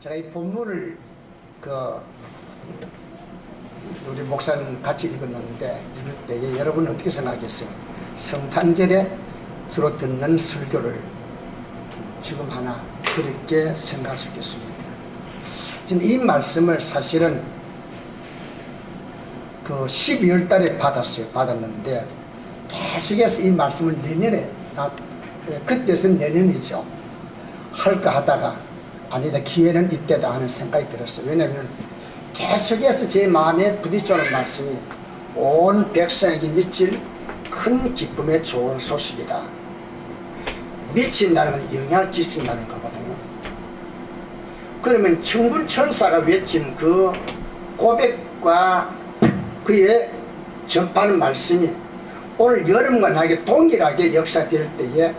제가 이 본문을 우리 목사님 같이 읽었는데 읽을 때에 여러분 어떻게 생각하겠어요? 성탄절에 주로 듣는 설교를 지금 하나 그렇게 생각할 수 있겠습니다. 저는 이 말씀을 사실은 12월 달에 받았는데 계속해서 이 말씀을 내년에 그때서는 내년이죠. 할까 하다가 아니다 기회는 이때다 하는 생각이 들었어요. 왜냐하면 계속해서 제 마음에 부딪혀오는 말씀이 온 백성에게 미칠 큰 기쁨의 좋은 소식이다. 미친다는 건 영향을 끼친다는 거거든요. 그러면 천군천사가 외친 그 고백과 그의 접하는 말씀이 오늘 여러분과 나에게 동일하게 역사될 때에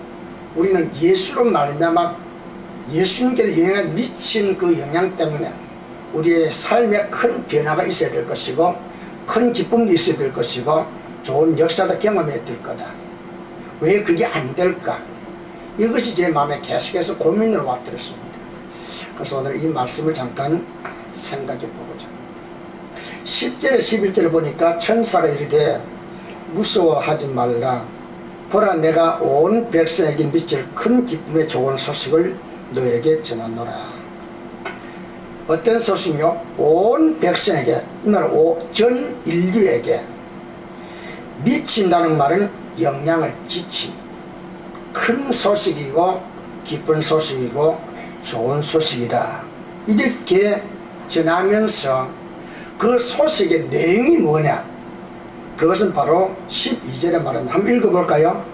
우리는 예수로 말미암아 예수님께서 영향을 미친 그 영향 때문에 우리의 삶에 큰 변화가 있어야 될 것이고 큰 기쁨도 있어야 될 것이고 좋은 역사도 경험해야 될 거다. 왜 그게 안 될까? 이것이 제 마음에 계속해서 고민으로 왔더랬습니다. 그래서 오늘 이 말씀을 잠깐 생각해 보고자 합니다. 10절에 11절을 보니까 천사가 이르되 무서워하지 말라. 보라 내가 온 백성에게 미칠 큰 기쁨의 좋은 소식을 너에게 전하노라. 어떤 소식이요? 온 백성에게, 이 말은 전 인류에게 미친다는 말은 영향을 끼친 큰 소식이고 기쁜 소식이고 좋은 소식이다. 이렇게 전하면서 그 소식의 내용이 뭐냐? 그것은 바로 12절에 말합니다. 한번 읽어볼까요?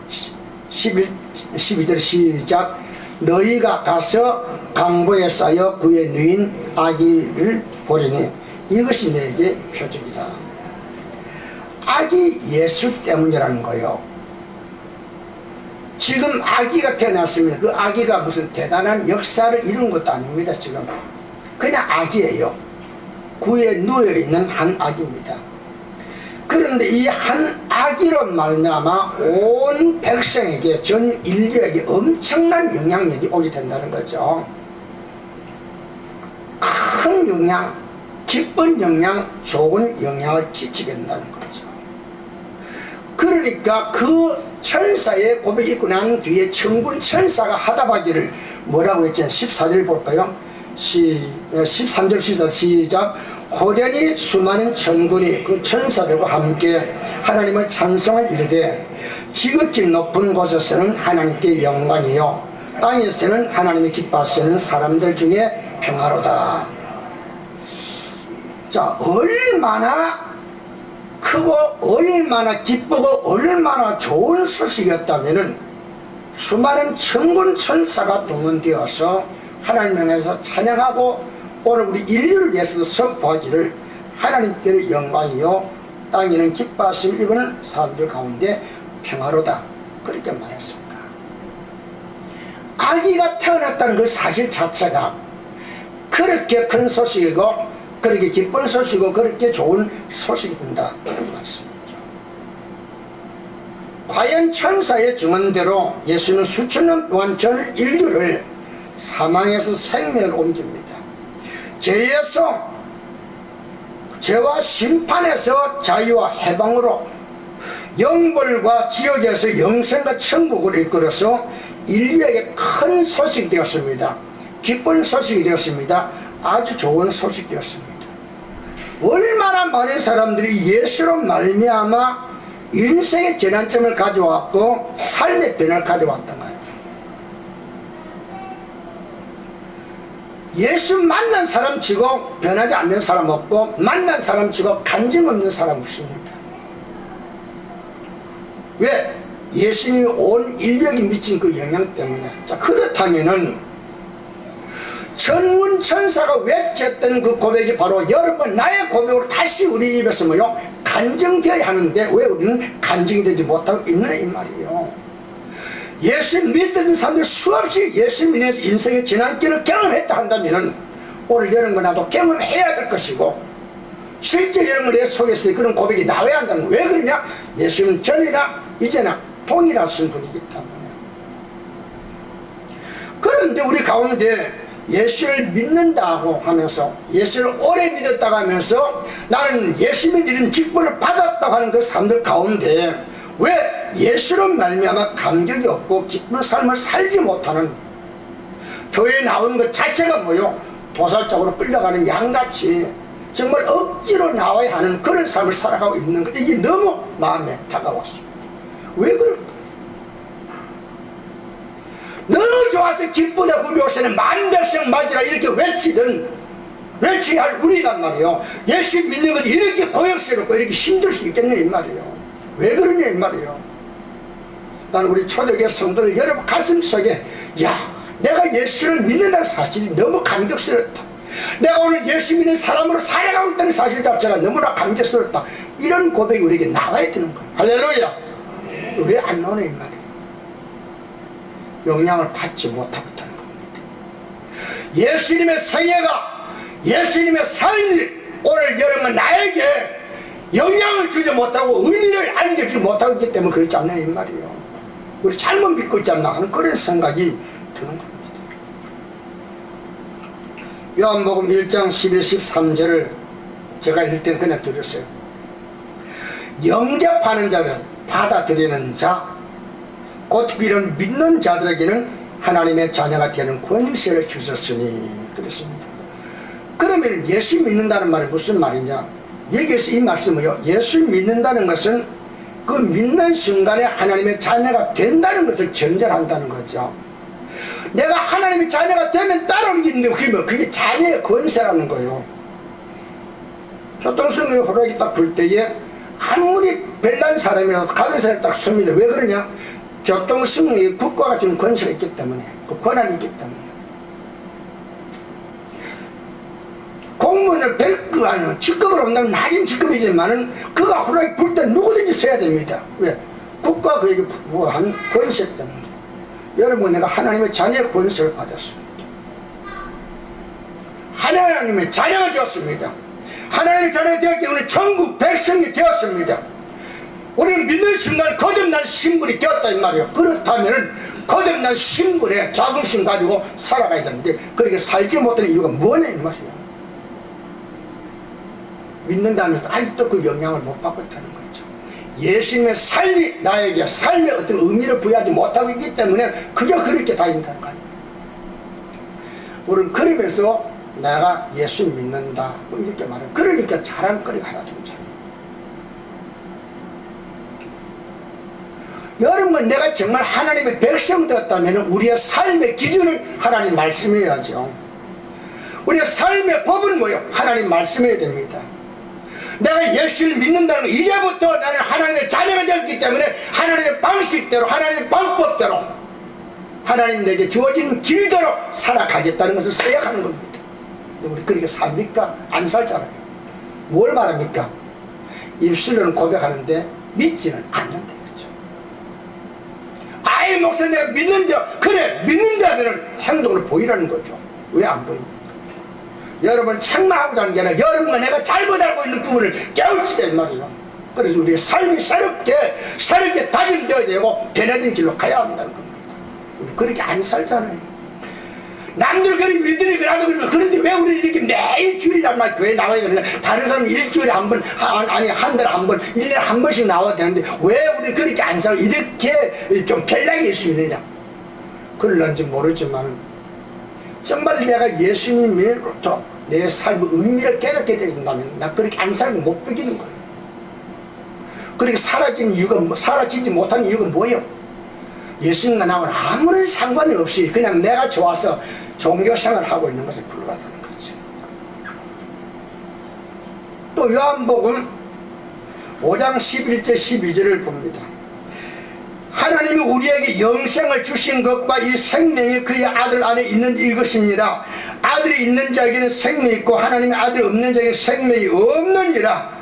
12절 시작. 너희가 가서 강보에 쌓여 그의 누인 아기를 보리니 이것이 너에게 표적이다. 아기 예수 때문이라는 거요. 지금 아기가 태어났습니다. 그 아기가 무슨 대단한 역사를 이룬 것도 아닙니다. 지금 그냥 아기예요. 구에 누워있는 한 아기입니다. 그런데 이 한 아기로 말미암아 온 백성에게 전 인류에게 엄청난 영향력이 오게 된다는 거죠. 큰 영향, 기쁜 영향, 좋은 영향을 끼치게 된다는 거죠. 그러니까 그 천사의 고백이 있고 난 뒤에 천군 천사가 하다바기를 뭐라고 했죠? 14절 볼까요? 13절 14절 시작. 호련히 수많은 천군이 그 천사들과 함께 하나님을 찬송하여 이르되 지극히 높은 곳에서는 하나님께 영광이요 땅에서는 하나님이 기뻐하시는 사람들 중에 평화로다. 자, 얼마나 크고 얼마나 기쁘고 얼마나 좋은 소식이었다면은 수많은 천군 천사가 동원되어서 하나님을 위해서 찬양하고 오늘 우리 인류를 위해서도 선포하기를 하나님께는 영광이요 땅에는 기뻐하심을 입은 사람들 가운데 평화로다. 그렇게 말했습니다. 아기가 태어났다는 그 사실 자체가 그렇게 큰 소식이고 그렇게 기쁜 소식이고 그렇게 좋은 소식이 된다. 그런 말씀이죠. 과연 천사의 증언대로 예수는 수천 년 동안 전 인류를 사망에서 생명을 옮깁니다. 죄와 심판에서 자유와 해방으로 영벌과 지옥에서 영생과 천국을 이끌어서 인류에게 큰 소식이 되었습니다. 기쁜 소식이 되었습니다. 아주 좋은 소식이 되었습니다. 얼마나 많은 사람들이 예수로 말미암아 인생의 전환점을 가져왔고 삶의 변화를 가져왔던가요? 예수 만난 사람 치고 변하지 않는 사람 없고 만난 사람 치고 간증 없는 사람 없습니다. 왜? 예수님이 온 인류에게 미친 그 영향 때문에. 자, 그렇다면은 천군 천사가 외쳤던 그 고백이 바로 여러분 나의 고백으로 다시 우리 입에서 뭐요? 간증되어야 하는데 왜 우리는 간증이 되지 못하고 있느냐 이 말이에요. 예수 믿던 사람들 수없이 예수 믿으면서 인생의 지난길을 경험했다 한다면 오늘 여러분과 나도 경험해야 될 것이고 실제 여러분의 속에서 그런 고백이 나와야 한다는 왜 그러냐? 예수는 전이나 이제나 동일하신 분이기 때문에. 그런데 우리 가운데 예수를 믿는다고 하면서 예수를 오래 믿었다고 하면서 나는 예수 믿는 직분을 받았다고 하는 그 사람들 가운데 왜 예수로 말미암아 감격이 없고 기쁜 삶을 살지 못하는, 교회에 나오는 것 자체가 뭐요? 도살적으로 끌려가는 양같이 정말 억지로 나와야 하는 그런 삶을 살아가고 있는 것, 이게 너무 마음에 다가왔습니다. 왜 그럴까? 너무 좋아서 기쁘다 부비오시는 만 백성 맞으라 이렇게 외치야 할 우리가 말이요, 예수 믿는 것이 이렇게 고역스럽고 이렇게 힘들 수 있겠냐 이 말이에요. 왜 그러냐 이 말이에요. 나는 우리 초대교회 성도들 여러분 가슴속에, 야, 내가 예수를 믿는다는 사실이 너무 감격스럽다, 내가 오늘 예수 믿는 사람으로 살아가고 있다는 사실 자체가 너무나 감격스럽다, 이런 고백이 우리에게 나와야 되는 거예요. 할렐루야. 왜 안 나오냐 이 말이에요. 영향을 받지 못하고 있다는 겁니다. 예수님의 생애가, 예수님의 삶이 오늘 여러분 나에게 영향을 주지 못하고 의미를 안겨주지 못하고 있기 때문에 그렇지 않냐 이 말이에요. 우리 잘못 믿고 있지 않나 하는 그런 생각이 드는 겁니다. 요한복음 1장 12, 13절을 제가 읽을 때는 그냥 드렸어요. 영접하는 자는, 받아들이는 자, 곧 이런 믿는 자들에게는 하나님의 자녀가 되는 권세를 주셨으니 그랬습니다. 그러면 예수 믿는다는 말이 무슨 말이냐? 여기에서 이 말씀은요, 예수 믿는다는 것은 그 믿는 순간에 하나님의 자녀가 된다는 것을 전제한다는 거죠. 내가 하나님의 자녀가 되면 따라오는 게 있는데 그게 뭐, 그게 자녀의 권세라는 거예요. 교통수명이 호랑이 딱 불 때에 아무리 별난 사람이라도 가는 사람이 딱 섭니다. 왜 그러냐? 교통수명이 국가가 주는 권세가 있기 때문에, 그 권한이 있기 때문에. 공무원을 뵐거 아니면 직급으로 온다면 낮은 직급이지만은 그가 호랑이 불 때 누구든지 써야 됩니다. 왜? 국가 그에게 부한 권세 때문에. 여러분, 내가 하나님의 자녀의 권세를 받았습니다. 하나님의 자녀가 되었습니다. 하나님의 자녀가 되었기 때문에 천국 백성이 되었습니다. 우리는 믿는 순간 거듭난 신분이 되었다 이 말이에요. 그렇다면 거듭난 신분에 자긍심 가지고 살아가야 되는데 그렇게 살지 못하는 이유가 뭐냐 이 말이에요. 믿는다면서 아직도 그 영향을 못 받고 있다는 거죠. 예수님의 삶이 나에게 삶의 어떤 의미를 부여하지 못하고 있기 때문에 그저 그렇게 다닌다는 거 아니에요. 우리는 그러면서 내가 예수 믿는다 이렇게 말해요. 그러니까 자랑거리가 하나도 없잖아요. 여러분, 내가 정말 하나님의 백성 되었다면 우리의 삶의 기준은 하나님 말씀이어야죠. 우리의 삶의 법은 뭐예요? 하나님 말씀이어야 됩니다. 내가 예수를 믿는다는 거, 이제부터 나는 하나님의 자녀가 되었기 때문에 하나님의 방식대로, 하나님의 방법대로, 하나님 내게 주어진 길대로 살아가겠다는 것을 생각하는 겁니다. 우리 그렇게 삽니까? 안 살잖아요. 뭘 말합니까? 입술로는 고백하는데 믿지는 않는다 그렇죠. 아예 목사 내가 믿는데, 그래 믿는데 하면 행동으로 보이라는 거죠. 왜 안 보입니까? 여러분 책망하고자 하는 게 아니라 여러분과 내가 잘못 알고 있는 부분을 깨우치자 이 말이에요. 그래서 우리의 삶이 새롭게 다짐되어야 되고 변화된 길로 가야 한다는 겁니다. 우리 그렇게 안 살잖아요. 남들 그렇게 믿으니 그래도 그러면, 그런데 왜 우리 이렇게 매일 주일날 교회 나와야 되느냐? 다른 사람은 일주일에 한 번, 아니 한 달에 한 번, 1년에 한 번씩 나와야 되는데 왜 우리 그렇게 안 살고 이렇게 좀 별나게 예수 믿느냐? 그럴런지 모르지만 정말 내가 예수님으로부터 내 삶의 의미를 깨닫게 된다면 나 그렇게 안 살고 못 beg이는 거예요. 그렇게 사라지지 못하는 이유가 뭐예요? 예수님과 나하고는 아무런 상관이 없이 그냥 내가 좋아서 종교생활을 하고 있는 것에 불과하다는 거죠. 또 요한복음 5장 11절 12절을 봅니다. 하나님이 우리에게 영생을 주신 것과 이 생명이 그의 아들 안에 있는 이것이니라. 아들이 있는 자에게는 생명이 있고 하나님의 아들이 없는 자에게는 생명이 없느니라.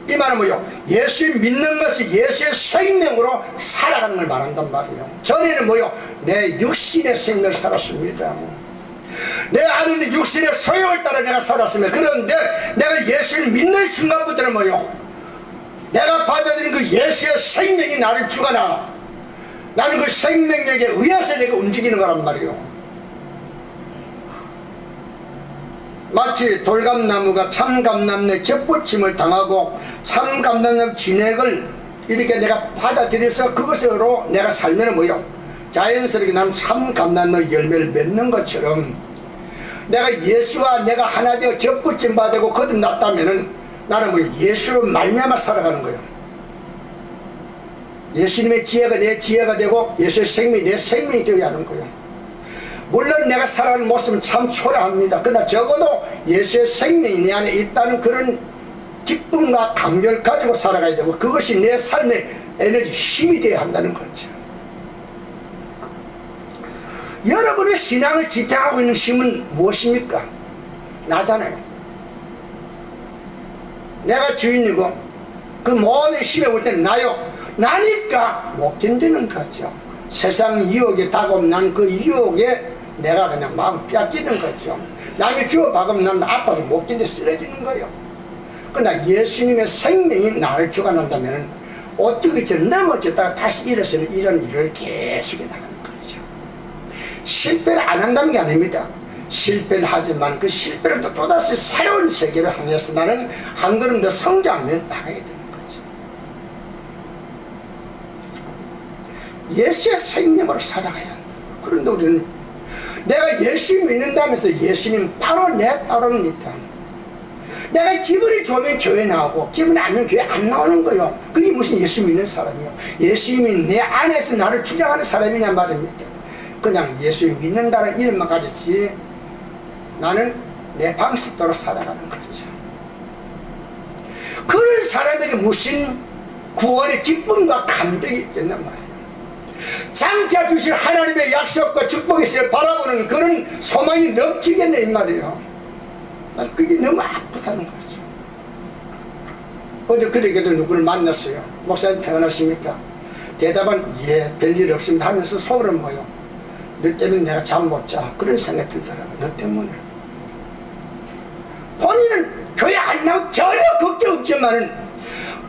이 말은 뭐요? 예수 믿는 것이 예수의 생명으로 살아가는 걸 말한단 말이에요. 전에는 뭐요? 내 육신의 생명을 살았습니다. 내 안에 육신의 소욕을 따라 내가 살았습니다. 그런데 내가 예수를 믿는 순간부터는 뭐요? 내가 받아들인 그 예수의 생명이 나를 주관하고 나는 그 생명력에 의해서 내가 움직이는 거란 말이에요. 마치 돌감나무가 참감나무의 겹붙임을 당하고 참감나무 진액을 이렇게 내가 받아들여서 그것으로 내가 살면 뭐요? 자연스럽게 나는 참감나무 열매를 맺는 것처럼 내가 예수와 내가 하나 되어 겹붙임 받고 거듭났다면은 나는 뭐 예수로 말미암아 살아가는 거예요. 예수님의 지혜가 내 지혜가 되고 예수의 생명이 내 생명이 되어야 하는 거예요. 물론 내가 살아가는 모습은 참 초라합니다. 그러나 적어도 예수의 생명이 내 안에 있다는 그런 기쁨과 감격을 가지고 살아가야 되고 그것이 내 삶의 에너지, 힘이 되어야 한다는 거죠. 여러분의 신앙을 지탱하고 있는 힘은 무엇입니까? 나잖아요. 내가 주인이고 그 모든 힘에 올 때는 나요. 나니까 못 견디는 거죠. 세상 유혹에 다가오면 난 그 유혹에 내가 그냥 마음 뺏기는 거죠. 남이 주워 박으면 난 아파서 못 견뎌 쓰러지는 거예요. 그러나 예수님의 생명이 나를 주관한다면 어떻게 저를 넘어졌다가 다시 일어서는 이런 일을 계속해 나가는 거죠. 실패를 안 한다는 게 아닙니다. 실패를 하지만 그 실패를 또다시 새로운 세계를 향해서 나는 한 걸음 더 성장하며 나가게 되는 거죠. 예수의 생명으로 살아가야 한다. 그런데 우리는 내가 예수 믿는다면서 예수님 따로 내 따로입니다. 내가 기분이 좋으면 교회 나오고 기분이 안 좋으면 교회 안 나오는 거예요. 그게 무슨 예수 믿는 사람이요? 예수님이 내 안에서 나를 주장하는 사람이냐 말입니다. 그냥 예수 믿는다는 이름만 가졌지 나는 내 방식대로 살아가는 거죠. 그런 사람에게 무슨 구원의 기쁨과 감격이 있단 말이에요. 장차 주실 하나님의 약속과 축복을 바라보는 그런 소망이 넘치겠네 이 말이에요. 난 그게 너무 아프다는 거죠. 어제 그저께도 누구를 만났어요. 목사님 평안하십니까? 대답은 예 별일 없습니다 하면서 속으로는 뭐요? 너 때문에 내가 잠 못 자. 그런 생각이 들더라고요. 너 때문에. 본인은 교회 안 나오고 전혀 걱정 없지만은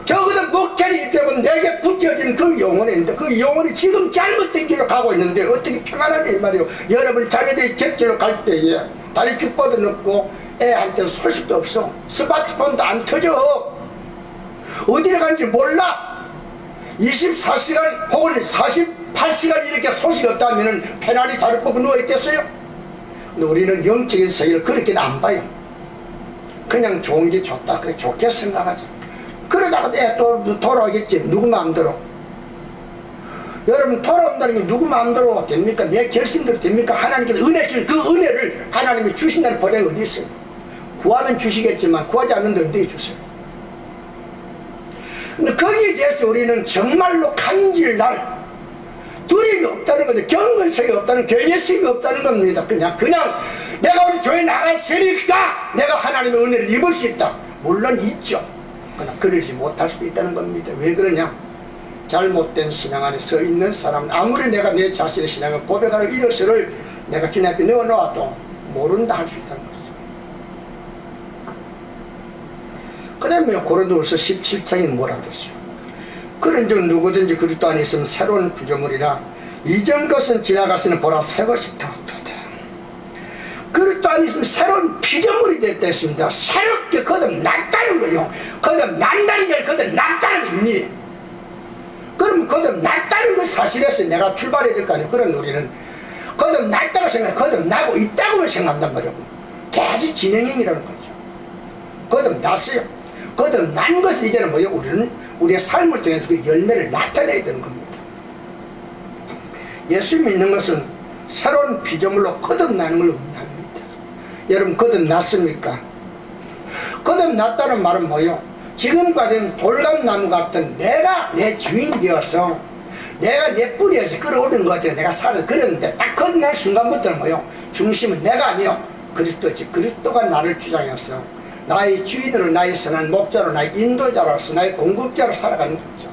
적어도 목자리 입혀보면 내게 붙여진 그 영혼이 있는데 그 영혼이 지금 잘못된 길로 가고 있는데 어떻게 평안하냐 이 말이에요. 여러분 자녀들이 객지로 갈 때에 다리 쭉 뻗어놓고 애한테 소식도 없어. 스마트폰도 안 터져. 어디로 가는지 몰라. 24시간 혹은 48시간 이렇게 소식이 없다면 페널이 다리 뽑아 누워있겠어요? 근데 우리는 영적인 세계를 그렇게는 안 봐요. 그냥 좋은 게 좋다. 그래 좋게 생각하죠. 그러다가 또 돌아오겠지. 누구 마음대로. 여러분 돌아온다는 게 누구 마음대로 됩니까? 내 결심대로 됩니까? 하나님께서 은혜 주신 그 은혜를 하나님이 주신다는 보장이 어디 있어요? 구하면 주시겠지만 구하지 않는데 어떻게 주세요? 근데 거기에 대해서 우리는 정말로 간질날 두려움이 없다는 거죠. 경건성이 없다는, 경외심이 없다는 겁니다. 그냥 내가 우리 교회 나갔으니까 내가 하나님의 은혜를 입을 수 있다. 물론 있죠. 그러나 그러지 못할 수도 있다는 겁니다. 왜 그러냐? 잘못된 신앙 안에 서 있는 사람은 아무리 내가 내 자신의 신앙을 고백하는 이력서를 내가 주님 앞에 넣어놓아도 모른다 할 수 있다는 거죠. 그 다음에 고린도후서 17장이 뭐라 그랬어요? 그런즉 누구든지 그리스도 안에 있으면 새로운 구조물이라 이전 것은 지나갔으니 보라 새 것이 되었도다. 그리스도 안에 있으면 새로운 피조물이 됐다 했습니다. 새롭게 거듭났다는 거예요. 거듭난다는 게 거듭났다는 의미. 그럼 거듭났다는 걸 사실에서 내가 출발해야 될 거 아니에요. 그런 우리는 거듭났다고 생각해. 거듭나고 있다고 생각한단 말이에요. 계속 진행형이라는 거죠. 거듭났어요. 거듭난 것은 이제는 뭐예요? 우리는 우리의 삶을 통해서 그 열매를 나타내야 되는 겁니다. 예수 믿는 것은 새로운 피조물로 거듭나는 걸 의미합니다. 여러분 거듭났습니까? 거듭났다는 말은 뭐예요? 지금까지는 돌감나무 같은 내가 내 주인이 되어서 내가 내 뿌리에서 끌어올리는 것 같아요. 내가 살을 그렸는데 딱 거듭날 순간부터는 뭐예요? 중심은 내가 아니요 그리스도지. 그리스도가 나를 주장해서 나의 주인으로, 나의 선한 목자로, 나의 인도자로서, 나의 공급자로 살아가는 거죠.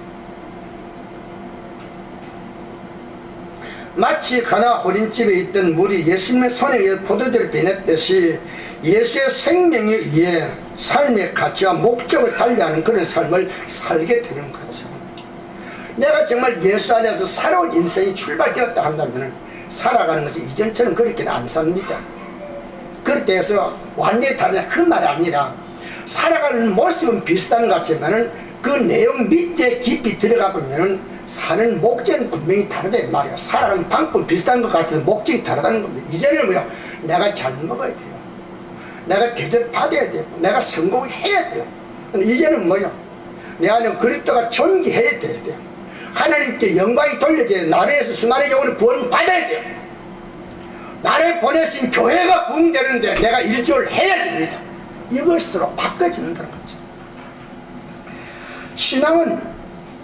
마치 가나 호린집에 있던 물이 예수님의 손에 의해 포도주를 비냈듯이 예수의 생명에 의해 삶의 가치와 목적을 달리하는 그런 삶을 살게 되는 거죠. 내가 정말 예수 안에서 새로운 인생이 출발되었다 한다면 살아가는 것이 이전처럼 그렇게는 안 삽니다. 그 그렇게 해서 완전히 다르냐 그 말이 아니라 살아가는 모습은 비슷한 것 같지만은 그 내용 밑에 깊이 들어가 보면은 사는 목적은 분명히 다르다 이 말이야. 살아가는 방법이 비슷한 것 같아도 목적이 다르다는 겁니다. 이제는 뭐야? 내가 잘 먹어야 돼요. 내가 대접받아야 돼요. 내가 성공을 해야 돼요. 근데 이제는 뭐야? 내 안에 그리스도가 존귀해야 돼요. 하나님께 영광이 돌려져야 나라에서 수많은 영혼을 구원받아야 돼요. 나를 보내신 교회가 부흥되는데 내가 일조를 해야 됩니다. 이것으로 바꿔진다는 거죠. 신앙은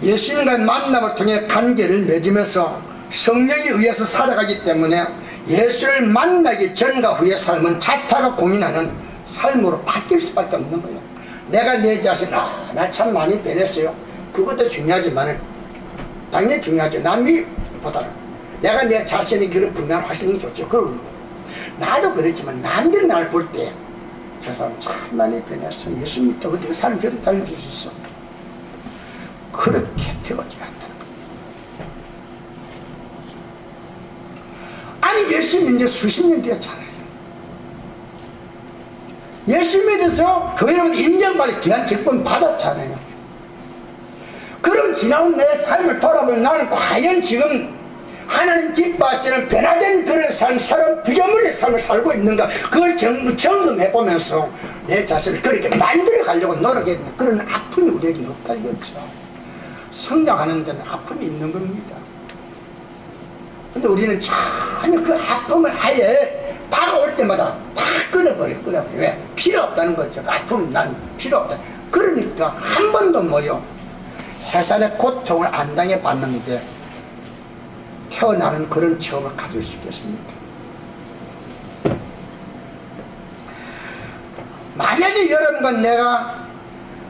예수님과의 만남을 통해 관계를 맺으면서 성령에 의해서 살아가기 때문에 예수를 만나기 전과 후의 삶은 자타가 고민하는 삶으로 바뀔 수밖에 없는 거예요. 내가 내 자신 나 참 많이 변했어요. 그것도 중요하지만 당연히 중요하죠. 남이보다는 내가 내 자신이 그런 분간을 하시는 게 좋죠. 그럼 나도 그렇지만 남들이 나를 볼 때 저 사람 참 많이 변했어. 예수 믿다 어떻게 사람 저렇게 달려줄 수 있어. 그렇게 되어져야 한다는 겁니다. 아니 예수 믿은 지 수십 년 되었잖아요. 예수 믿어서 교회로부터 인정받아 귀한 직분 받았잖아요. 그럼 지나온 내 삶을 돌아보면 나는 과연 지금 하나님 기뻐하시는 변화된 그런 삶, 새로운 피조물의 삶을 살고 있는가, 그걸 점검해보면서 내 자신을 그렇게 만들어 가려고 노력했는데 그런 아픔이 우리에게는 없다 이거죠. 성장하는 데는 아픔이 있는 겁니다. 근데 우리는 전혀 그 아픔을 아예 다가올 때마다 다 끊어버려. 왜? 필요 없다는 거죠. 그 아픔은 난 필요 없다. 그러니까 한 번도 뭐요 해산의 고통을 안 당해봤는데 태어나는 그런 체험을 가질 수 있겠습니까? 만약에 여러분과 내가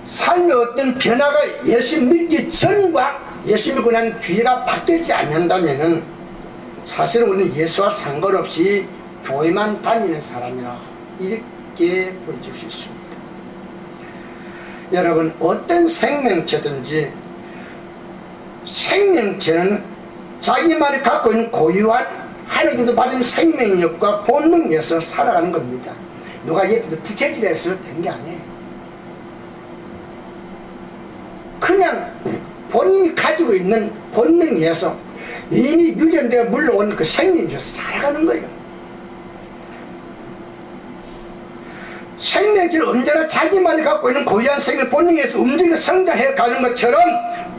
삶의 어떤 변화가 예수 믿기 전과 예수 믿고 난 뒤가 바뀌지 않는다면 사실은 우리는 예수와 상관없이 교회만 다니는 사람이라 이렇게 보여줄 수 있습니다. 여러분, 어떤 생명체든지 생명체는 자기만이 갖고 있는 고유한 하나님도 받은 생명력과 본능에서 살아가는 겁니다. 누가 옆에서 부채질해서 된 게 아니에요. 그냥 본인이 가지고 있는 본능에서 이미 유전되어 물러온 그 생명에서 살아가는 거예요. 생명체는 언제나 자기만이 갖고 있는 고유한 생명 본능에서 움직여 성장해 가는 것처럼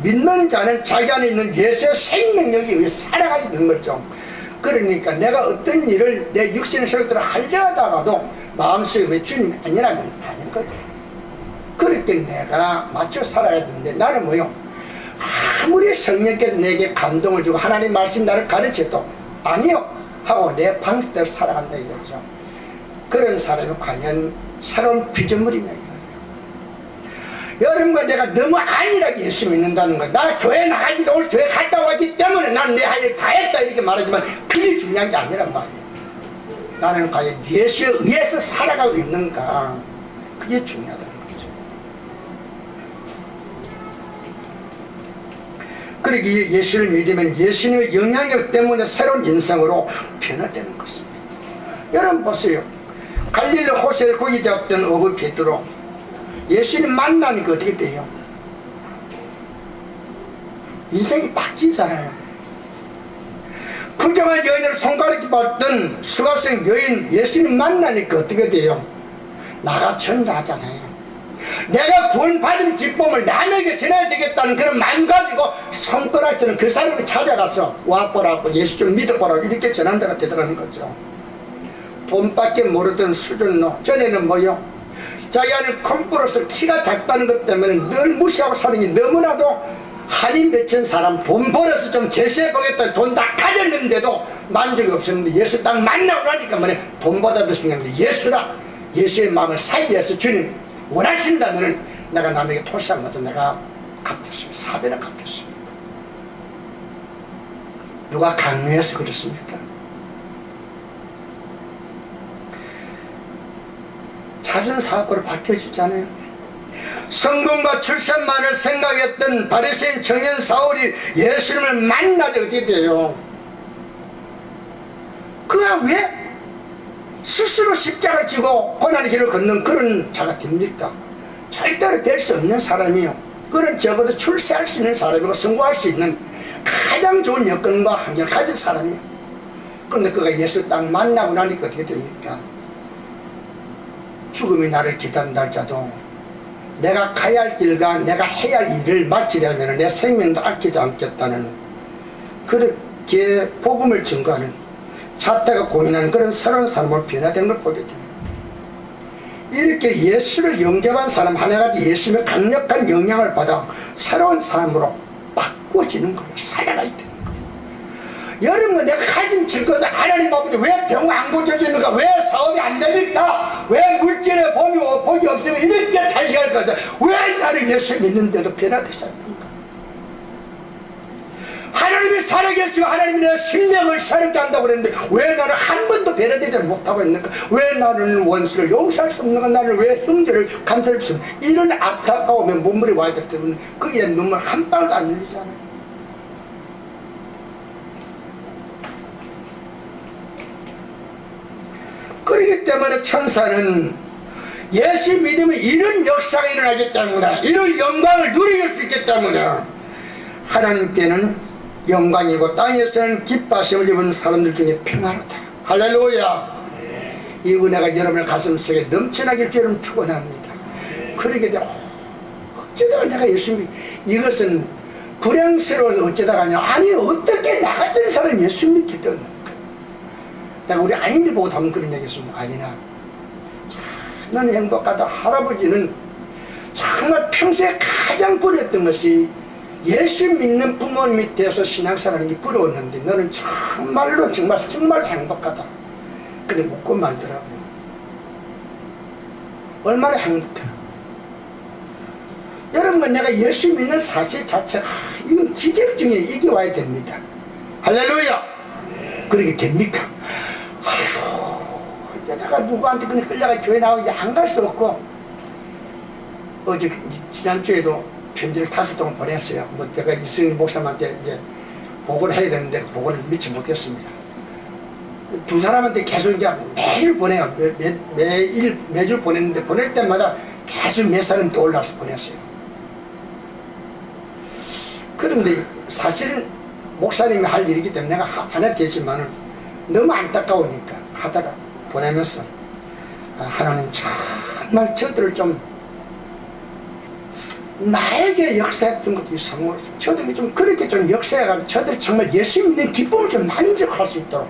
믿는 자는 자기 안에 있는 예수의 생명력에 의해 살아가게 되는 거죠. 그러니까 내가 어떤 일을 내 육신의 소유대로 하려 하다가도 마음속에 왜 주님이 아니라면 아닌 거예요. 그렇게 내가 맞춰 살아야 되는데 나는 뭐요? 아무리 성령께서 내게 감동을 주고 하나님 말씀 나를 가르쳐도 아니요 하고 내 방식대로 살아간다 이거죠. 그런 사람이 과연 새로운 피조물이냐 이거예요. 여러분과 내가 너무 안일하게 예수 믿는다는 거야. 나 교회 나가기도 오늘 교회 갔다 왔기 때문에 난 내 할 일 다 했다 이렇게 말하지만 그게 중요한 게 아니란 말이에요. 나는 과연 예수에 의해서 살아가고 있는가, 그게 중요하다는 거죠. 그러기에 예수를 믿으면 예수님의 영향력 때문에 새로운 인생으로 변화되는 것입니다. 여러분 보세요. 갈릴리 호수에 고기 잡던 어부 베드로 예수님 만나니까 어떻게 돼요? 인생이 바뀌잖아요. 부정한 여인을 손가락질 받던 수가성 여인 예수님 만나니까 어떻게 돼요? 나가 전도하잖아요. 내가 구원받은 기쁨을 남에게 전해야 되겠다는 그런 마음 가지고 손가락질은 그 사람이 찾아가서 와보라고 예수 좀 믿어보라고 이렇게 전한 자가 되더라는 거죠. 돈밖에 모르던 수준로 전에는 뭐요? 자기 안에 컴플러스 키가 작다는 것 때문에 늘 무시하고 사는 게 너무나도 한이 맺힌 사람, 돈 벌어서 좀 제시해보겠다 돈 다 가졌는데도 만족이 없었는데 예수 딱 만나고 나니까 뭐냐, 돈보다 더 중요한 게 예수라. 예수의 마음을 살기 위해서 주님 원하신다면 내가 남에게 토시한 것을 내가 갚겠습니다. 사배나 갚겠습니다. 누가 강요해서 그렇습니까? 자선 사업으로 바뀌어지잖아요. 성공과 출산만을 생각했던 바리새인 청년 사울이 예수님을 만나지 어떻게 돼요? 그가 왜 스스로 십자가를 지고 고난의 길을 걷는 그런 자가 됩니까? 절대로 될 수 없는 사람이요. 그는 적어도 출세할 수 있는 사람이고 성공할 수 있는 가장 좋은 여건과 환경을 가진 사람이요. 그런데 그가 예수 딱 만나고 나니까 어떻게 됩니까? 죽음이 나를 기다린다 할지라도 내가 가야 할 길과 내가 해야 할 일을 마치려면 내 생명도 아끼지 않겠다는, 그렇게 복음을 증거하는, 자타가 공인하는 그런 새로운 삶으로 변화되는 걸 보게 됩니다. 이렇게 예수를 영접한 사람 하나같이 예수님의 강력한 영향을 받아 새로운 삶으로 바꿔지는 거예요. 살아가야 되는 거예요. 여러분, 내가 가슴 칠것을 하나님 아버지 왜 병 안 고쳐집니까? 왜 사업이 안 됩니까? 왜 물질에 복이 없으면 이렇게 탄식할 거죠? 왜 나를 예수 믿는데도 변화되지 않는가? 하나님이 살아계시고 하나님이 내 심령을 새롭게 한다고 그랬는데 왜 나를 한 번도 변화되지 못하고 있는가? 왜 나를 원수를 용서할 수 없는가? 나를 왜 형제를 감쌀 수 없는가? 이런 안타까움에 몸물이 와야 되기 때문에 거기에 눈물 한 방울도 안 흘리잖아요. 그렇기 때문에 천사는 예수 믿으면 이런 역사가 일어나기 때문에, 이런 영광을 누릴 수 있기 때문에 하나님께는 영광이고 땅에서는 기뻐하심을 입은 사람들 중에 평화로다. 할렐루야. 이 은혜가 여러분의 가슴 속에 넘쳐나길 여러분 축원합니다. 그러게 되면 어쩌다가 내가 예수 믿, 이것은 불행스러워서 어쩌다가 아니라, 아니 어떻게 나 같은 사람이 예수 믿게 되었나? 내가 우리 아이들 보고 하면 그런 얘기 했습니다. 아이나, 너는 행복하다. 할아버지는 정말 평소에 가장 부러웠던 것이 예수 믿는 부모님 밑에서 신앙생활하는 게 부러웠는데 너는 정말 행복하다. 근데 묻고 말더라고요. 얼마나 행복해. 여러분, 내가 예수 믿는 사실 자체가 이건 기적 중에 이게 와야 됩니다. 할렐루야. 그러게 됩니까? 아휴, 내가 누구한테 그냥 끌려가 교회 나오지 안 갈 수 없고, 어제 지난주에도 편지를 5통을 보냈어요. 뭐 제가 이승일 목사님한테 이제 보고를 해야 되는데 보고를 미처 못했습니다. 두 사람한테 계속 이제 매일 보내요. 매주 보냈는데 보낼 때마다 계속 몇 사람 떠올라서 보냈어요. 그런데 사실은 목사님이 할 일이기 때문에 내가 하나 되지만은 너무 안타까우니까 하다가 보내면서, 하나님 정말 저들을 좀 나에게 역사했던 것도 이상으로 저들이 좀 그렇게 좀 역사해가지고 저들이 정말 예수 믿는 기쁨을 좀 만족할 수 있도록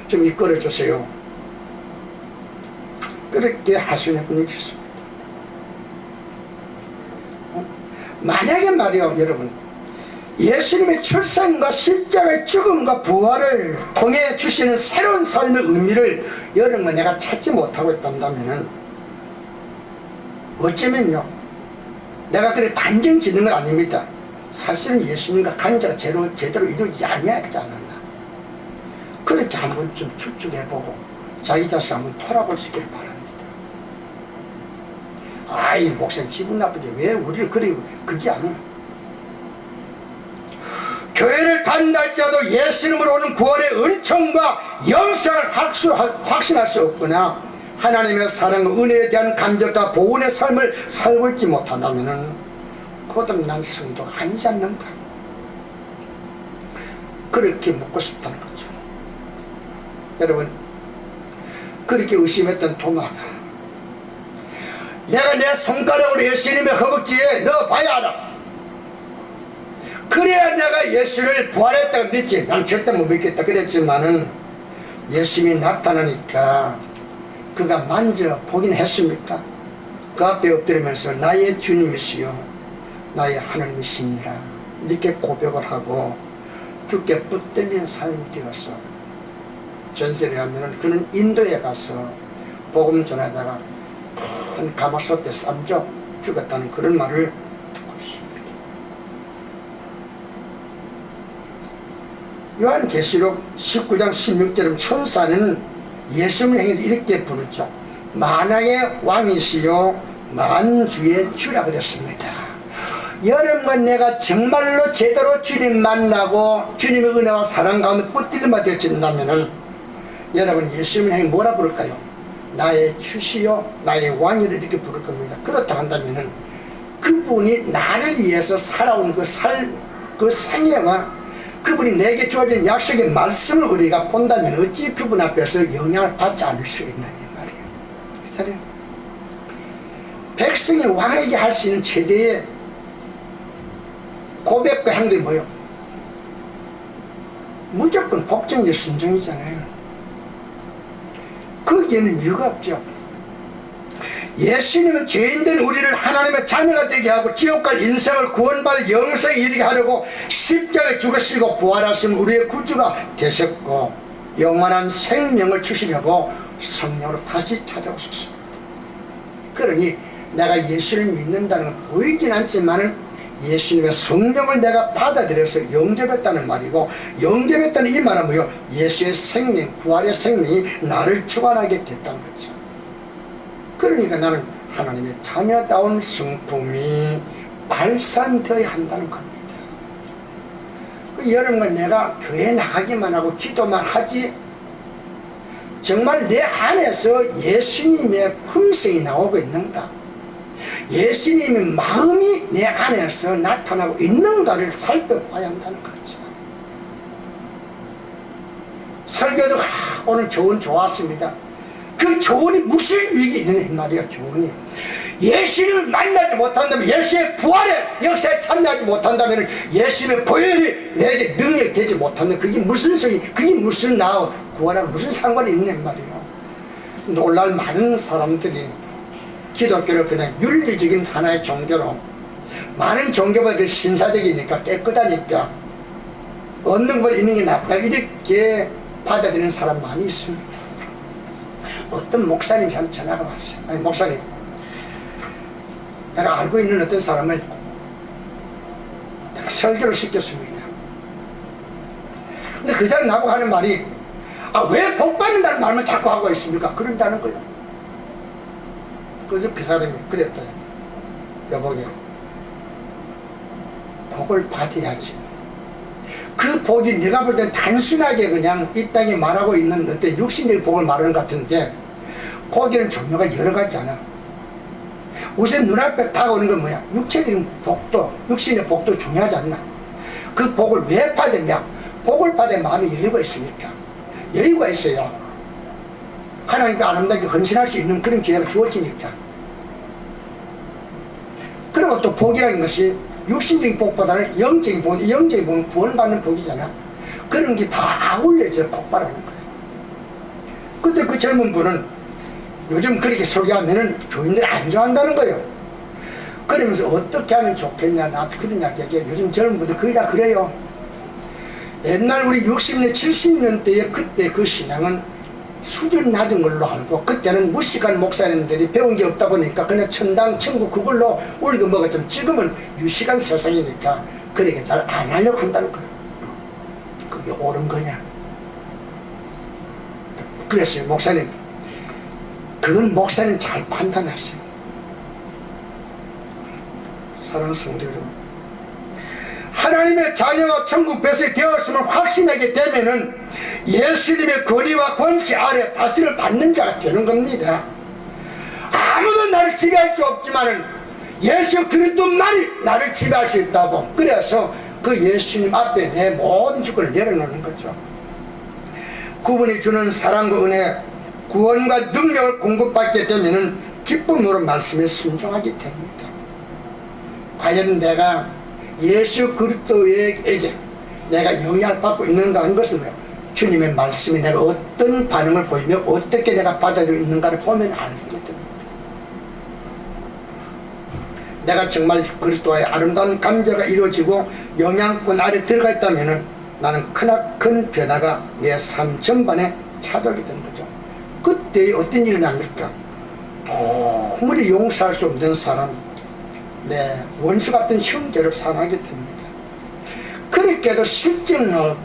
좀 이끌어 주세요. 그렇게 하시는 분이 있습니다. 만약에 말이요, 여러분, 예수님의 출생과 십자가의 죽음과 부활을 통해 주시는 새로운 삶의 의미를 여러분 내가 찾지 못하고 있다면 어쩌면요, 내가 그래 단정 짓는 건 아닙니다. 사실은 예수님과 관계가 제대로 이루어지지 아니하지 않았나. 그렇게 한번 좀 추측해보고 자기 자신 한번 돌아볼 수 있기를 바랍니다. 아이, 목사님 기분 나쁘게 왜 우리를 그래, 그게 아니에요. 교회를 다닌다 할지라도 예수님으로 오는 구원의 은총과 영생을 확신할 수 없거나 하나님의 사랑과 은혜에 대한 감격과 보훈의 삶을 살고 있지 못한다면 그것도 난 성도가 아니지 않는가, 그렇게 묻고 싶다는 거죠. 여러분, 그렇게 의심했던 토마가 내가 내 손가락으로 예수님의 허벅지에 넣어봐야 알아, 그래야 내가 예수를 부활했다고 믿지, 난 절대 못 믿겠다 그랬지만은 예수님이 나타나니까 그가 만져보긴 했습니까? 그 앞에 엎드리면서 나의 주님이시여 나의 하나님이시니라 이렇게 고백을 하고 주께 붙들리는 삶이 되어서 전세를 하면은 그는 인도에 가서 복음 전하다가 큰 가마솥에 쌈져 죽었다는 그런 말을 듣고 있습니다. 요한계시록 19장 16절은 천사는 예수님을 향해서 이렇게 부르죠. 만왕의 왕이시요 만주의 주라 그랬습니다. 여러분과 내가 정말로 제대로 주님 만나고 주님의 은혜와 사랑 가운데 붙들림받아 되어진다면 여러분 예수님을 향해 뭐라 부를까요? 나의 주시요 나의 왕이라 이렇게 부를 겁니다. 그렇다 한다면은 그분이 나를 위해서 살아온 그 생애와 그분이 내게 주어진 약속의 말씀을 우리가 본다면 어찌 그분 앞에서 영향을 받지 않을 수 있나 이 말이에요. 그렇잖아요. 백성이 왕에게 할 수 있는 최대의 고백과 행동이 뭐예요? 무조건 복종과 순종이잖아요. 거기에는 이유가 없죠. 예수님은 죄인된 우리를 하나님의 자녀가 되게 하고 지옥 갈 인생을 구원받아 영생에 이르게 하려고 십자가에 죽으시고 부활하신 우리의 구주가 되셨고 영원한 생명을 주시려고 성령으로 다시 찾아오셨습니다. 그러니 내가 예수를 믿는다는 건 보이진 않지만은 예수님의 성령을 내가 받아들여서 영접했다는 말이고, 영접했다는 이 말은 뭐예요? 예수의 생명, 부활의 생명이 나를 주관하게 됐다는 거죠. 그러니까 나는 하나님의 자녀다운 성품이 발산되어야 한다는 겁니다. 여러분과 내가 교회 나가기만 하고 기도만 하지 정말 내 안에서 예수님의 품성이 나오고 있는가, 예수님의 마음이 내 안에서 나타나고 있는가를 살펴봐야 한다는 거죠. 설교도 오늘 조언 좋았습니다. 그 조언이 무슨 유익이 있느냐 이 말이야. 조언이 예수님을 만나지 못한다면, 예수의 부활의 역사에 참여하지 못한다면, 예수님의 보혈이 내게 능력이 되지 못한다면 그게 무슨 소리, 그게 무슨 나와 구원하고 무슨 상관이 있느냐 이 말이에요. 놀랄 많은 사람들이 기독교를 그냥 윤리적인 하나의 종교로, 많은 종교보다 신사적이니까 깨끗하니까 없는 것보다 있는 게 낫다 이렇게 받아들이는 사람 많이 있습니다. 어떤 목사님이 한 전화가 왔어요. 아니 목사님, 내가 알고 있는 어떤 사람을 내가 설교를 시켰습니다. 근데 그 사람 나보고 하는 말이, 왜 복 받는다는 말만 자꾸 하고 있습니까? 그런다는 거예요. 그래서 그 사람이 그랬다. 여보게, 복을 받아야지. 그 복이 내가 볼 땐 단순하게 그냥 이 땅에 말하고 있는 어떤 육신적인 복을 말하는 것 같은데, 거기는 종류가 여러 가지잖아. 우선 눈앞에 다가오는 건 뭐야? 육체적인 복도, 육신의 복도 중요하지 않나? 그 복을 왜 받았냐? 복을 받을 마음에 여유가 있으니까. 여유가 있어야 하나님께 아름답게 헌신할 수 있는 그런 기회가 주어지니까. 그리고 또 복이라는 것이 육신적인 복보다는 영적인 복, 영적인 복은 구원받는 복이잖아. 그런 게 다 아울러져 복받아는 거예요. 그때 그 젊은 분은 요즘 그렇게 소개하면은 교인들이 안 좋아한다는 거예요. 그러면서 어떻게 하면 좋겠냐, 나한테 그러냐, 얘기해. 요즘 젊은 분들 거의 다 그래요. 옛날 우리 60년, 70년대에 그때 그 신앙은 수준 낮은 걸로 알고, 그때는 무식한 목사님들이 배운 게 없다 보니까 그냥 천당, 천국 그걸로 울고 먹었지만, 지금은 유식한 세상이니까 그렇게 잘 안 하려고 한다는 거예요. 그게 옳은 거냐? 그랬어요. 목사님, 그건 목사님 잘 판단하세요. 사랑하는 성도 여러분, 하나님의 자녀가 천국 백성이 되었음을 확신하게 되면은 예수님의 권위와 권세 아래 다스림을 받는 자가 되는 겁니다. 아무도 나를 지배할 수 없지만은 예수 그리스도만이 나를 지배할 수 있다고. 그래서 그 예수님 앞에 내 모든 주권을 내려놓는 거죠. 그분이 주는 사랑과 은혜, 구원과 능력을 공급받게 되면은 기쁨으로 말씀에 순종하게 됩니다. 과연 내가 예수 그리스도에게 내가 영향을 받고 있는가 하는 것은 뭐예요? 주님의 말씀이 내가 어떤 반응을 보이며 어떻게 내가 받아들이고 있는가를 보면 알게 됩니다. 내가 정말 그리스도와의 아름다운 관계가 이루어지고 영향권 아래 들어가 있다면 나는 크나큰 변화가 내 삶 전반에 찾아오게 되는 거죠. 그때 어떤 일이 납니까? 도무지 용서할 수 없는 사람, 내 원수 같은 형제를 사랑하게 됩니다. 그렇게도 실제는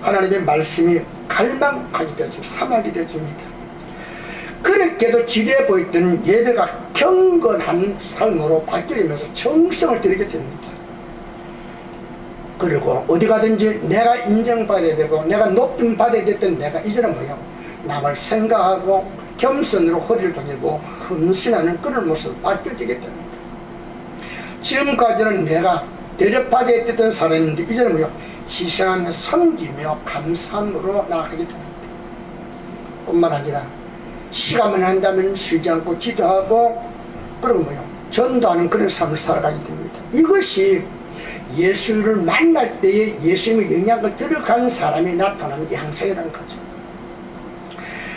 하나님의 말씀이 갈망하게 되어집니다. 사랑하게 되어집니다. 그렇게도 지루해 보였던 예배가 경건한 삶으로 바뀌면서 정성을 들이게 됩니다. 그리고 어디 가든지 내가 인정받아야 되고 내가 높임 받아야 됐던 내가 이제는 뭐야? 남을 생각하고 겸손으로 허리를 돌리고 헌신하는 그런 모습으로 바뀌어지게 됩니다. 지금까지는 내가 대접받아야 됐던 사람인데 이제는 뭐요? 희생하며 섬기며 감사함으로 나아가게 됩니다. 뿐만 아니라 시간만 한다면 쉬지 않고 기도하고 그리고 뭐요? 전도하는 그런 삶을 살아가게 됩니다. 이것이 예수를 만날 때에 예수님의 영향을 들어간 사람이 나타나는 양상이라는 거죠.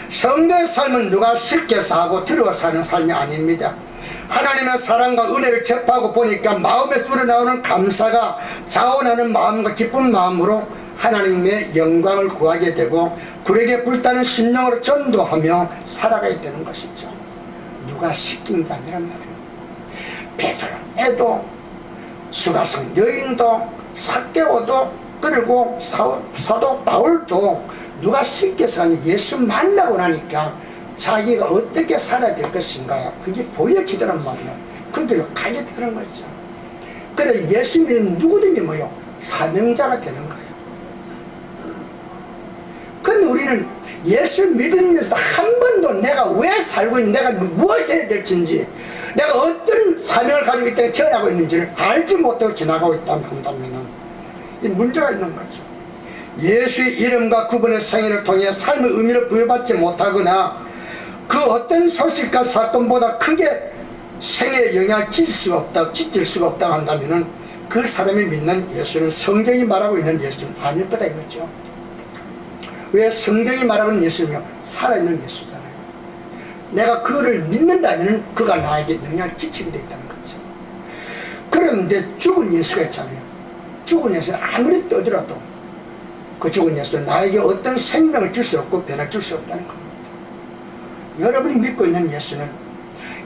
성도의 삶은 누가 시켜서 하고 들어와서 하는 삶이 아닙니다. 하나님의 사랑과 은혜를 접하고 보니까 마음에서 우러나오는 감사가 자원하는 마음과 기쁜 마음으로 하나님의 영광을 구하게 되고 불에게 불타는 심령으로 전도하며 살아가야 되는 것이죠. 누가 시킨 게 아니란 말이에요. 베드로에도 수가성 여인도 삭개오도 그리고 사도 바울도 누가 시켜서 하니 예수 만나고 나니까 자기가 어떻게 살아야 될 것인가 그게 보여지더란 말이에요. 그 길로 가게 되는 거죠. 그래 예수님은 누구든지 뭐요? 사명자가 되는 거예요. 근데 우리는 예수 믿으면서 한 번도 내가 왜 살고 있는지 내가 무엇을 해야 될지 내가 어떤 사명을 가지고 있다가 태어나고 있는지를 알지 못하고 지나가고 있다면 한다면 이 문제가 있는 거죠. 예수의 이름과 그분의 생애를 통해 삶의 의미를 부여받지 못하거나 그 어떤 소식과 사건보다 크게 생애에 영향을 끼칠 수가 없다 한다면 그 사람이 믿는 예수는 성경이 말하고 있는 예수는 아닐 거다 이거죠. 왜? 성경이 말하고 있는 예수는요 살아있는 예수잖아요. 내가 그거를 믿는다면 그가 나에게 영향을 끼치게 되어 있다는 거죠. 그런데 죽은 예수가 있잖아요. 죽은 예수는 아무리 떠들어도 그 죽은 예수는 나에게 어떤 생명을 줄 수 없고 변화를 줄 수 없다는 겁니다. 여러분이 믿고 있는 예수는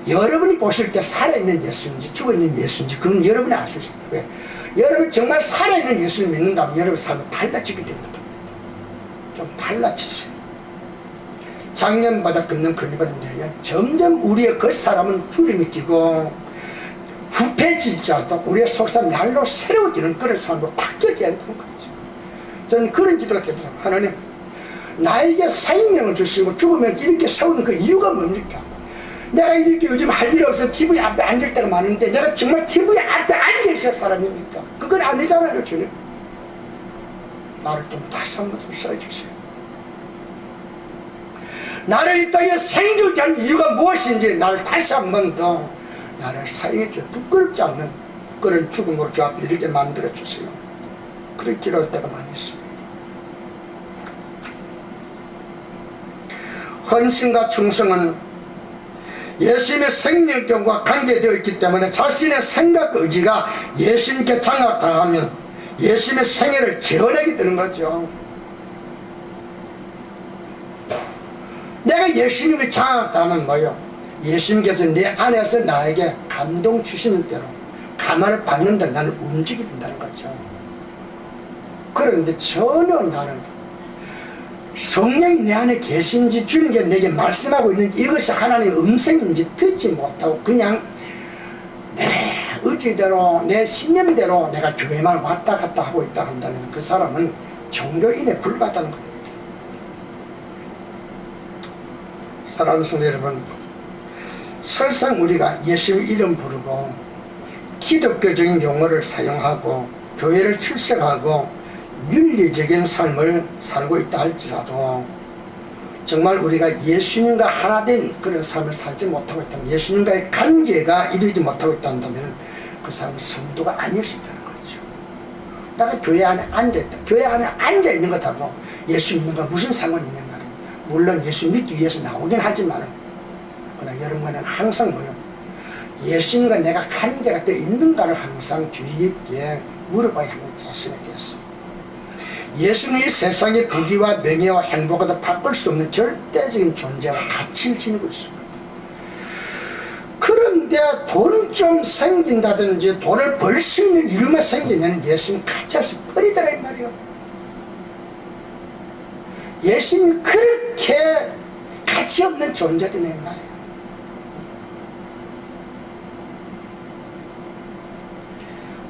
여러분이 보실 때 살아있는 예수인지 죽어있는 예수인지 그건 여러분이 알 수 있습니다. 왜? 여러분 정말 살아있는 예수를 믿는다면 여러분 삶은 달라지게 되는 겁니다. 좀 달라지세요. 작년보다 금년 금년보다 내년 점점 우리의 겉사람은 주름이 끼고 부패지지 않고 우리의 속사람 날로 새로워지는 그런 삶으로 바뀌어져야 한다는 거죠. 저는 그런 기도가 됩니다. 하나님 나에게 생명을 주시고 죽으면 이렇게 세우는 그 이유가 뭡니까? 내가 이렇게 요즘 할 일 없어서 TV 앞에 앉을 때가 많은데 내가 정말 TV 앞에 앉아있을 사람입니까? 그건 아니잖아요. 주님 나를 좀 다시 한번 좀 써주세요. 나를 이 땅에 생존케 한 이유가 무엇인지 나를 다시 한번 더 나를 사용해 주세요. 부끄럽지 않는 그런 죽음으로 주 앞에 이렇게 만들어 주세요. 그렇게 기도할 때가 많이 있습니다. 헌신과 충성은 예수님의 생명력과 관계되어 있기 때문에 자신의 생각 의지가 예수님께 장악당하면 예수님의 생애를 재현하게 되는 거죠. 내가 예수님을 장악당하면 뭐요? 예수님께서 내 안에서 나에게 감동 주시는 대로 가만을 받는 대로 나는 움직이게 된다는 거죠. 그런데 전혀 나는 성령이 내 안에 계신지 주님께 내게 말씀하고 있는지 이것이 하나님의 음성인지 듣지 못하고 그냥 내 의지대로 내 신념대로 내가 교회만 왔다 갔다 하고 있다 한다면 그 사람은 종교인에 불과하다는 겁니다. 사랑하는 성도 여러분, 설상 우리가 예수의 이름 부르고 기독교적인 용어를 사용하고 교회를 출석하고 윤리적인 삶을 살고 있다 할지라도 정말 우리가 예수님과 하나 된 그런 삶을 살지 못하고 있다면 예수님과의 관계가 이루어지지 못하고 있다 한다면 그 사람은 성도가 아닐 수 있다는 거죠. 내가 교회 안에 앉아있다. 교회 안에 앉아있는 것하고 예수 믿는 거 무슨 상관이 있는 말은 물론 예수 믿기 위해서 나오긴 하지만 그러나 여러분은 항상 뭐요? 예수님과 내가 관계가 되어 있는가를 항상 주의 깊게 물어봐야 합니다. 자신에 대해서. 예수님이 세상의 부귀와 명예와 행복을 다 바꿀 수 없는 절대적인 존재와 가치를 지니고 있습니다. 그런데 돈 좀 생긴다든지 돈을 벌 수 있는 이유만 생기면 예수님 가치없이 버리더라 이 말이에요. 예수님 그렇게 가치없는 존재되네 말이에요.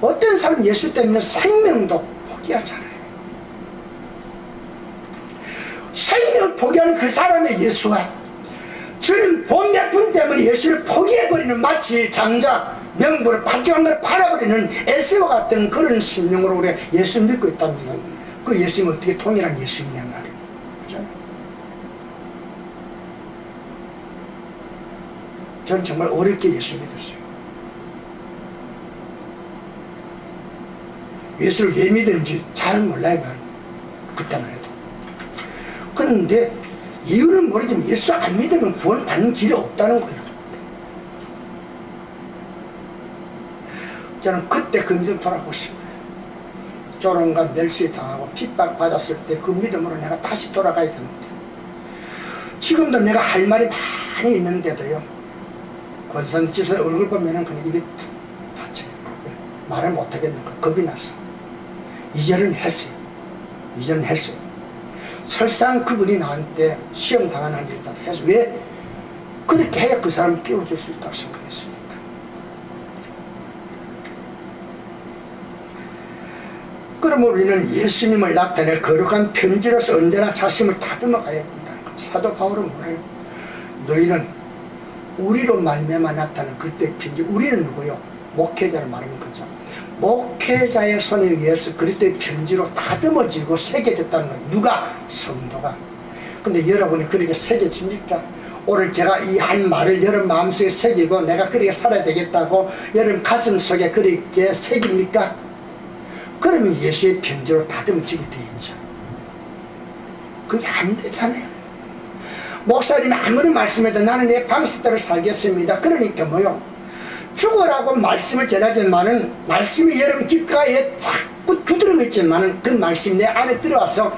어떤 사람 예수 때문에 생명도 포기하잖아요. 생명을 포기하는 그 사람의 예수가 주님 본 몇 푼 때문에 예수를 포기해버리는, 마치 장자 명부를 반죽한 걸 팔아버리는 에세와 같은 그런 심령으로 우리가 예수 믿고 있다면 그 예수님 어떻게 통일한 예수님이냐 말이에요. 그죠? 저는 정말 어렵게 예수 믿었어요. 예수를 왜 믿는지 잘 몰라요. 그때만 해도. 그런데 이유는 모르지만 예수 안 믿으면 구원 받는 길이 없다는 거예요. 저는 그때 그 믿음 돌아보고 싶어요. 조롱과 멸시 당하고 핍박받았을 때 그 믿음으로 내가 다시 돌아가야 되는데, 지금도 내가 할 말이 많이 있는데도요, 권선 집사 얼굴 보면은 그냥 입이 다쳐요. 말을 못하겠는 거예요. 겁이 나서. 이제는 했어요. 이제는 했어요. 설상 그분이 나한테 시험 당하는 일이다 해서 왜 그렇게 해야 그 사람을 깨워줄 수 있다고 생각했습니까? 그럼 우리는 예수님을 나타낼 거룩한 편지로서 언제나 자신을 다듬어 가야 된다는 거죠. 사도 바울은 뭐래요? 너희는 우리로 말미암아 나타낸 그때 편지, 우리는 누구요? 목회자를 말하는 거죠. 목회자의 손에 의해서 그리스도의 편지로 다듬어지고 새겨졌다는 거예요. 누가? 성도가. 근데 여러분이 그렇게 새겨집니까? 오늘 제가 이 한 말을 여러분 마음속에 새기고 내가 그렇게 살아야 되겠다고 여러분 가슴 속에 그렇게 새깁니까? 그러면 예수의 편지로 다듬어지게 되어 있죠. 그게 안 되잖아요. 목사님이 아무리 말씀해도 나는 내 방식대로 살겠습니다. 그러니까 뭐요? 죽으라고 말씀을 전하지만은 말씀이 여러분 귓가에 자꾸 두드러져 있지만은 그 말씀이 내 안에 들어와서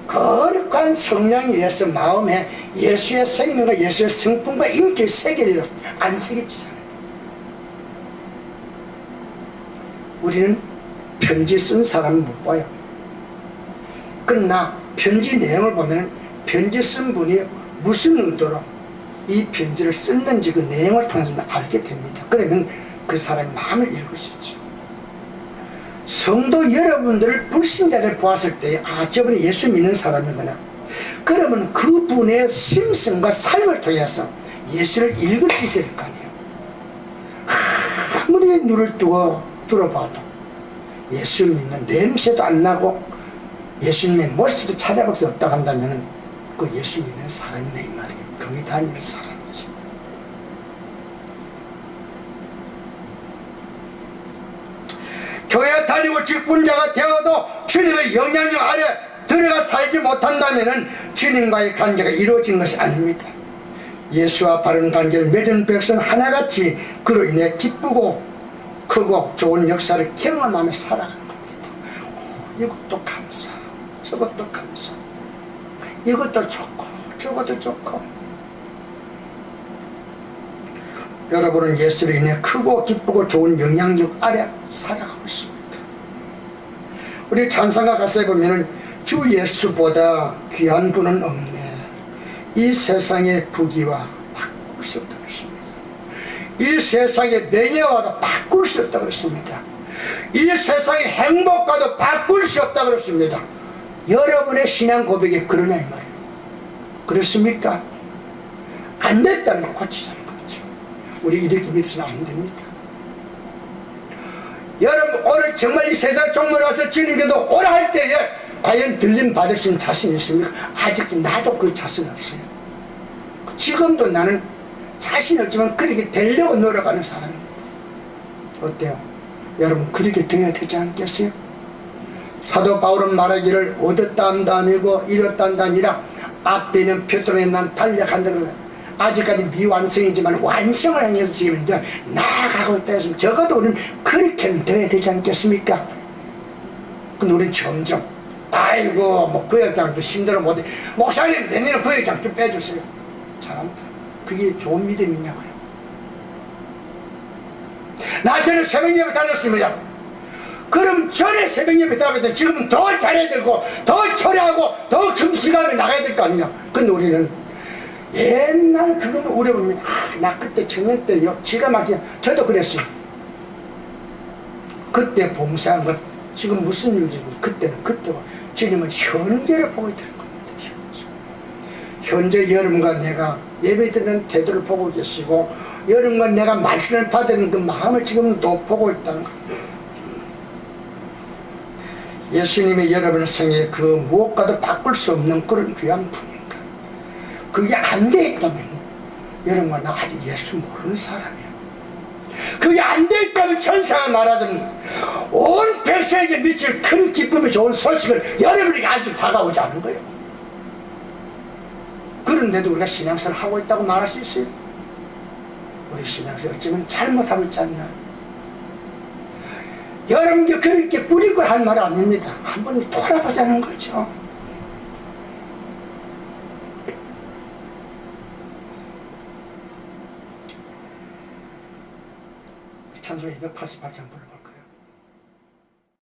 거룩한 성령에 의해서 마음에 예수의 생명과 예수의 성품과 인격이 새겨져 안 새겨지잖아요. 우리는 편지 쓴 사람은 못 봐요. 그러나 편지 내용을 보면 편지 쓴 분이 무슨 의도로 이 편지를 썼는지 그 내용을 통해서 알게 됩니다. 그러면 그 사람의 마음을 읽을 수 있죠. 성도 여러분들을 불신자들 보았을 때, 아, 저분이 예수 믿는 사람이구나. 그러면 그분의 심성과 삶을 통해서 예수를 읽을 수 있을 거 아니에요. 아무리 눈을 뚫어봐도 예수 믿는 냄새도 안 나고 예수님의 모습도 찾아볼 수 없다고 한다면 그 예수 믿는 사람이네 이 말이에요. 교회 다니는 사람이죠. 교회 다니고 직분자가 되어도 주님의 영향력 아래 들어가 살지 못한다면 주님과의 관계가 이루어진 것이 아닙니다. 예수와 바른 관계를 맺은 백성 하나같이 그로 인해 기쁘고 크고 좋은 역사를 경험하며 살아가는 겁니다. 이것도 감사, 저것도 감사, 이것도 좋고 저것도 좋고. 여러분은 예수로 인해 크고 기쁘고 좋은 영향력 아래 살아가고 있습니다. 우리 찬송가 가사에 보면은 주 예수보다 귀한 분은 없네. 이 세상의 부귀와 바꿀 수 없다고 했습니다. 이 세상의 명예와도 바꿀 수 없다고 했습니다. 이 세상의 행복과도 바꿀 수 없다고 했습니다. 여러분의 신앙 고백이 그러냐 이 말이에요. 그렇습니까? 안 됐다는 걸 고치자는 거죠. 우리 이렇게 믿어서는 안 됩니다. 여러분 오늘 정말 이 세상 종말에 와서 주님께도 오라 할 때에 과연 들림 받을 수 있는 자신 있습니까? 아직도 나도 그 자신 없어요. 지금도 나는 자신 없지만 그렇게 되려고 노력하는 사람입니다. 어때요? 여러분 그렇게 되어야 되지 않겠어요? 사도 바울은 말하기를 얻었다 한다 아니고 잃었다 한다 아니라 앞에는 베드로의 난 달려간다. 아직까지 미완성이지만 완성을 향해서 지금 이제 나아가고 있다 했으면 적어도 우리는 그렇게 되어야 되지 않겠습니까? 근데 우리는 점점 아이고 뭐 부역장도 힘들어 못해. 목사님 내년에 부역장 좀 빼주세요. 잘한다. 그게 좋은 믿음이냐고요. 나 전에 새벽 예배 다녔습니다. 그럼 전에 새벽 예배 다녔을 지금 더 잘해야 되고 더 처리하고 더 금식하며 나가야 될 거 아니냐. 근데 우리는 옛날 그거는 우려보면 나 그때 청년 때요 기가 막히게 저도 그랬어요. 그때 봉사한 것 지금 무슨 일인지 그때는 그때고 주님은 현재를 보고 있다는 겁니다. 현재. 현재 여러분과 내가 예배드리는 태도를 보고 계시고 여러분과 내가 말씀을 받는 그 마음을 지금도 보고 있다는 겁니다. 예수님이 여러분 생에 그 무엇과도 바꿀 수 없는 그런 귀한 분인가. 그게 안 돼 있다면 여러분과 나 아직 예수 모르는 사람이야. 그게 안 돼 있다면 천사가 말하던 온 백성에게 미칠 큰 기쁨이 좋은 소식을 여러분에게 아직 다가오지 않은 거예요. 그런데도 우리가 신앙생활을 하고 있다고 말할 수 있어요? 우리 신앙생활 어쩌면 잘못하고 있지 않나? 여러분께 그렇게 뿌리고 할 말 아닙니다. 한번 돌아보자는 거죠. 찬송 288장 불러.